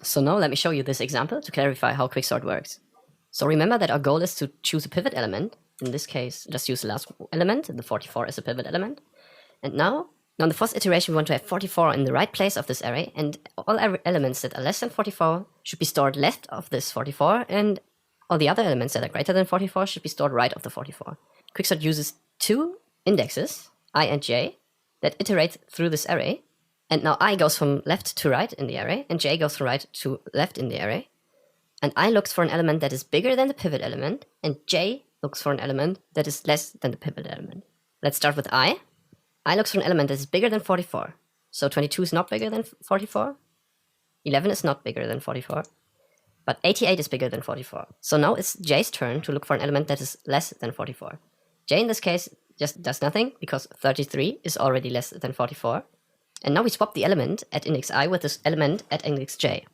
So now let me show you this example to clarify how Quicksort works. So remember that our goal is to choose a pivot element. In this case, just use the last element, the 44 as a pivot element. And now in the first iteration, we want to have 44 in the right place of this array, and all elements that are less than 44 should be stored left of this 44, and all the other elements that are greater than 44 should be stored right of the 44. Quicksort uses two indexes, I and j, that iterate through this array, and now I goes from left to right in the array, and j goes from right to left in the array, and I looks for an element that is bigger than the pivot element, and j looks for an element that is less than the pivot element. Let's start with I. I looks for an element that is bigger than 44. So 22 is not bigger than 44. 11 is not bigger than 44. But 88 is bigger than 44. So now it's j's turn to look for an element that is less than 44. J in this case just does nothing, because 33 is already less than 44. And now we swap the element at index I with this element at index j.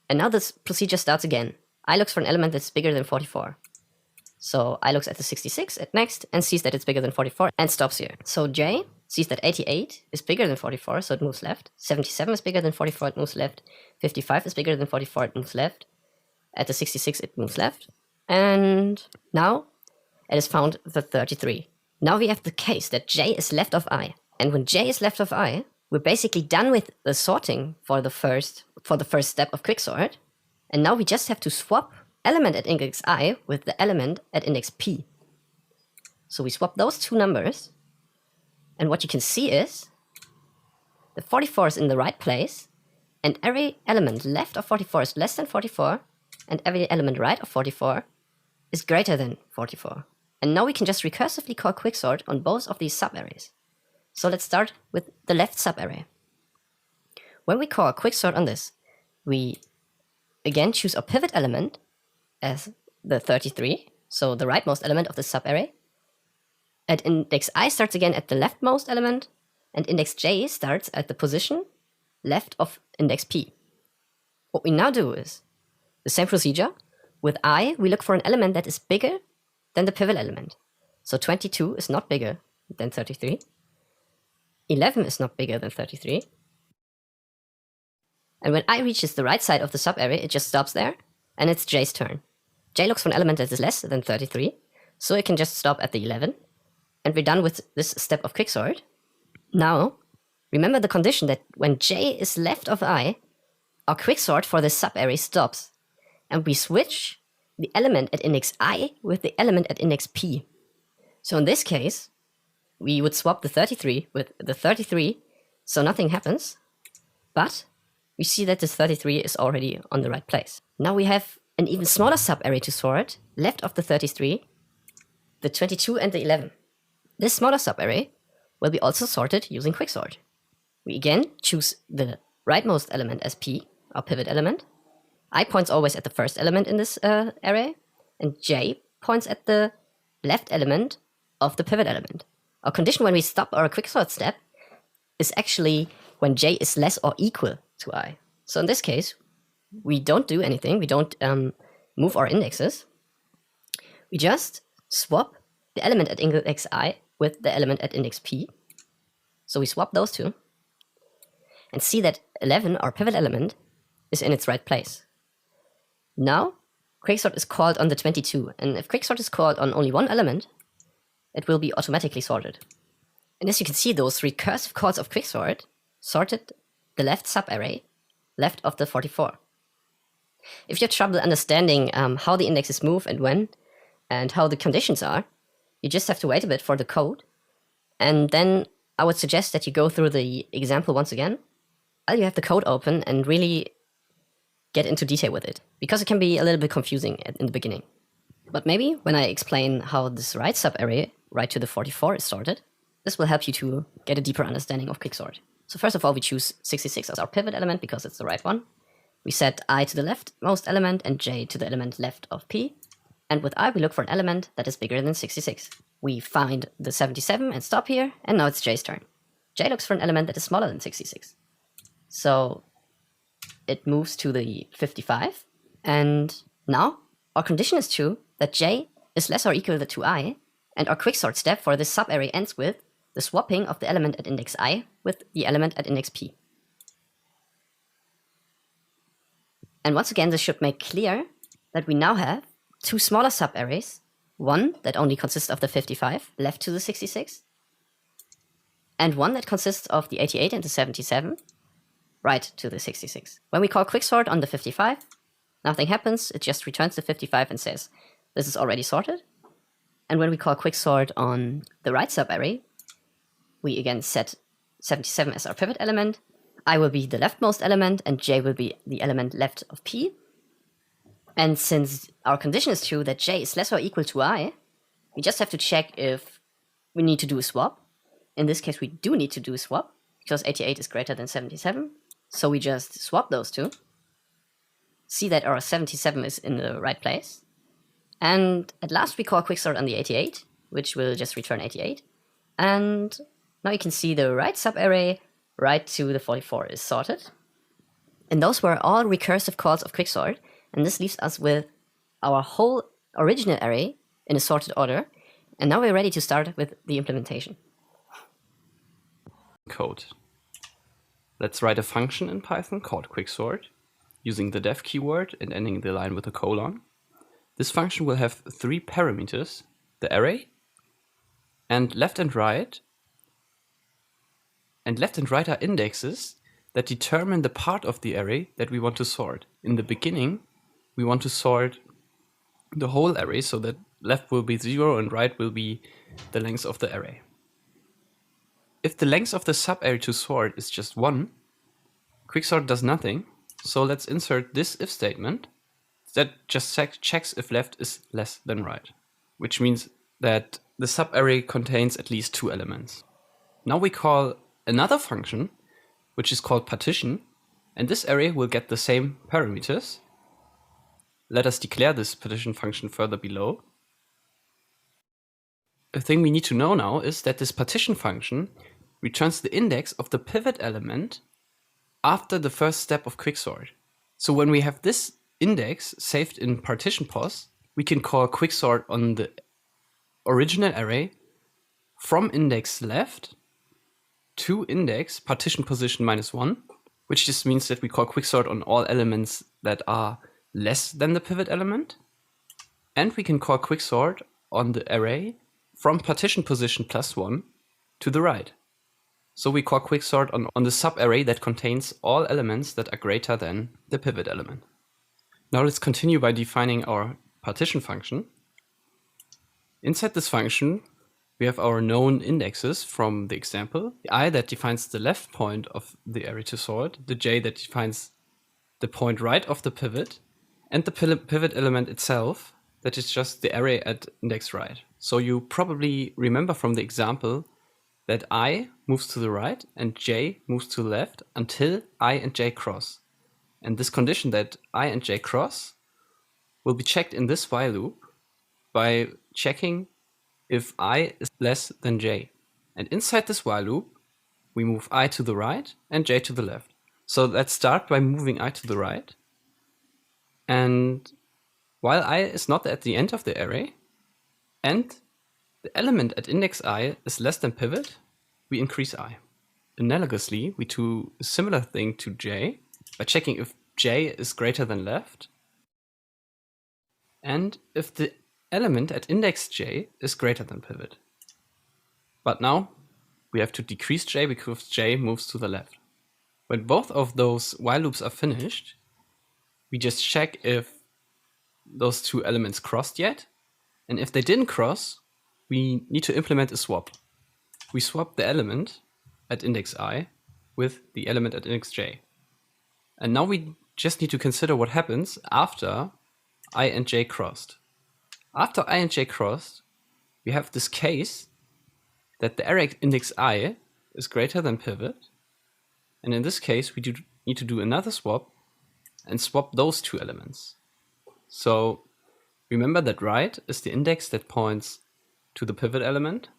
And now this procedure starts again. I looks for an element that's bigger than 44. So I looks at the 66 at next and sees that it's bigger than 44 and stops here. So j sees that 88 is bigger than 44, so it moves left. 77 is bigger than 44, it moves left. 55 is bigger than 44, it moves left. At the 66, it moves left. And now it has found the 33. Now we have the case that j is left of I. And when j is left of I, we're basically done with the sorting for the first step of Quicksort. And now we just have to swap element at index I with the element at index p. So we swap those two numbers, and what you can see is the 44 is in the right place, and every element left of 44 is less than 44, and every element right of 44 is greater than 44. And now we can just recursively call Quicksort on both of these subarrays. So let's start with the left subarray. When we call Quicksort on this, we again choose our pivot element as the 33, so the rightmost element of the subarray. At index I starts again at the leftmost element, and index j starts at the position left of index p. What we now do is the same procedure. With I, we look for an element that is bigger than the pivot element. So 22 is not bigger than 33. 11 is not bigger than 33. And when I reaches the right side of the subarray, it just stops there, and it's j's turn. J looks for an element that is less than 33, so it can just stop at the 11, and we're done with this step of Quicksort. Now, remember the condition that when j is left of I, our Quicksort for this subarray stops, and we switch the element at index I with the element at index p. So in this case, we would swap the 33 with the 33, so nothing happens, but we see that this 33 is already on the right place. Now we have an even smaller subarray to sort, left of the 33, the 22 and the 11. This smaller subarray will be also sorted using Quicksort. We again choose the rightmost element as p, our pivot element. I points always at the first element in this array, and j points at the left element of the pivot element. Our condition when we stop our Quicksort step is actually when j is less or equal to I. So in this case, we don't do anything, we don't move our indexes. We just swap the element at index I with the element at index p. So we swap those two, and see that 11, our pivot element, is in its right place. Now, Quicksort is called on the 22, and if Quicksort is called on only one element, it will be automatically sorted. And as you can see, those recursive calls of Quicksort sorted the left subarray left of the 44. If you have trouble understanding how the indexes move and when, and how the conditions are, you just have to wait a bit for the code, and then I would suggest that you go through the example once again, while you have the code open and really get into detail with it, because it can be a little bit confusing in the beginning. But maybe when I explain how this right subarray, right to the 44, is sorted, this will help you to get a deeper understanding of Quicksort. So first of all, we choose 66 as our pivot element because it's the right one. We set I to the leftmost element and j to the element left of p. And with I, we look for an element that is bigger than 66. We find the 77 and stop here, and now it's j's turn. J looks for an element that is smaller than 66. So it moves to the 55, and now our condition is true that j is less or equal to I, and our Quicksort step for this subarray ends with the swapping of the element at index I with the element at index p. And once again, this should make clear that we now have two smaller subarrays, one that only consists of the 55 left to the 66, and one that consists of the 88 and the 77 right to the 66. When we call Quicksort on the 55, nothing happens, it just returns the 55 and says, this is already sorted. And when we call Quicksort on the right subarray, we again set 77 as our pivot element, I will be the leftmost element, and j will be the element left of p. And since our condition is true that j is less or equal to I, we just have to check if we need to do a swap. In this case, we do need to do a swap, because 88 is greater than 77. So we just swap those two, see that our 77 is in the right place, and at last we call Quicksort on the 88, which will just return 88. And now you can see the right subarray right to the 44 is sorted. And those were all recursive calls of Quicksort, and this leaves us with our whole original array in a sorted order. And now we're ready to start with the implementation. Code. Let's write a function in Python called Quicksort, using the def keyword and ending the line with a colon. This function will have three parameters: the array, and left and right. And left and right are indexes that determine the part of the array that we want to sort. In the beginning, we want to sort the whole array so that left will be 0 and right will be the length of the array. If the length of the subarray to sort is just 1, Quicksort does nothing. So let's insert this if statement that just checks if left is less than right, which means that the subarray contains at least 2 elements. Now we call another function, which is called partition, and this array will get the same parameters. Let us declare this partition function further below. A thing we need to know now is that this partition function returns the index of the pivot element after the first step of Quicksort. So when we have this index saved in partition pos, we can call Quicksort on the original array from index left to index partition position -1, which just means that we call Quicksort on all elements that are less than the pivot element. And we can call Quicksort on the array from partition position +1 to the right. So we call Quicksort on the subarray that contains all elements that are greater than the pivot element. Now let's continue by defining our partition function. Inside this function, we have our known indexes from the example: the I that defines the left point of the array to sort, the j that defines the point right of the pivot, and the pivot element itself that is just the array at index right. So you probably remember from the example that I moves to the right and j moves to the left until I and j cross. And this condition that I and j cross will be checked in this while loop by checking if I is less than j. And inside this while loop, we move I to the right and j to the left. So let's start by moving I to the right. And while I is not at the end of the array, and the element at index I is less than pivot, we increase I. Analogously, we do a similar thing to j by checking if j is greater than left, and if the element at index j is greater than pivot. But now we have to decrease j because j moves to the left. When both of those while loops are finished, we just check if those two elements crossed yet, and if they didn't cross, we need to implement a swap. We swap the element at index I with the element at index j. And now we just need to consider what happens after I and j crossed. After I and j crossed, we have this case that the array index I is greater than pivot. And in this case, we need to do another swap and swap those two elements. So remember that right is the index that points to the pivot element.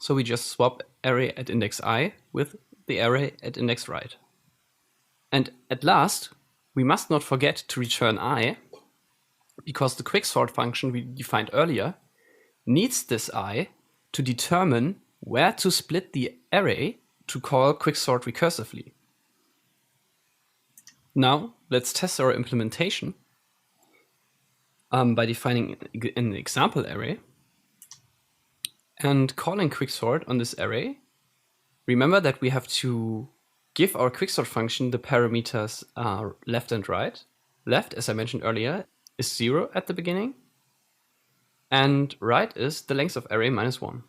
So we just swap array at index I with the array at index right. And at last, we must not forget to return I, because the quicksort function we defined earlier needs this I to determine where to split the array to call quicksort recursively. Now let's test our implementation by defining an example array and calling Quicksort on this array. Remember that we have to give our Quicksort function the parameters left and right. Left, as I mentioned earlier, is 0 at the beginning, and right is the length of array -1.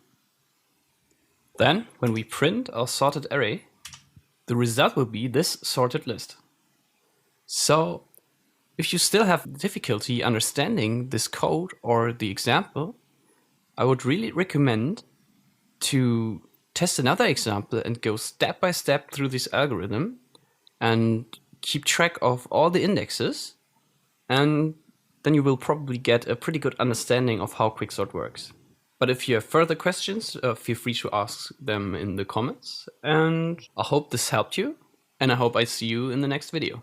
Then, when we print our sorted array, the result will be this sorted list. So, if you still have difficulty understanding this code or the example, I would really recommend to test another example and go step by step through this algorithm and keep track of all the indexes, and then you will probably get a pretty good understanding of how Quicksort works. But if you have further questions, feel free to ask them in the comments, and I hope this helped you, and I hope I see you in the next video.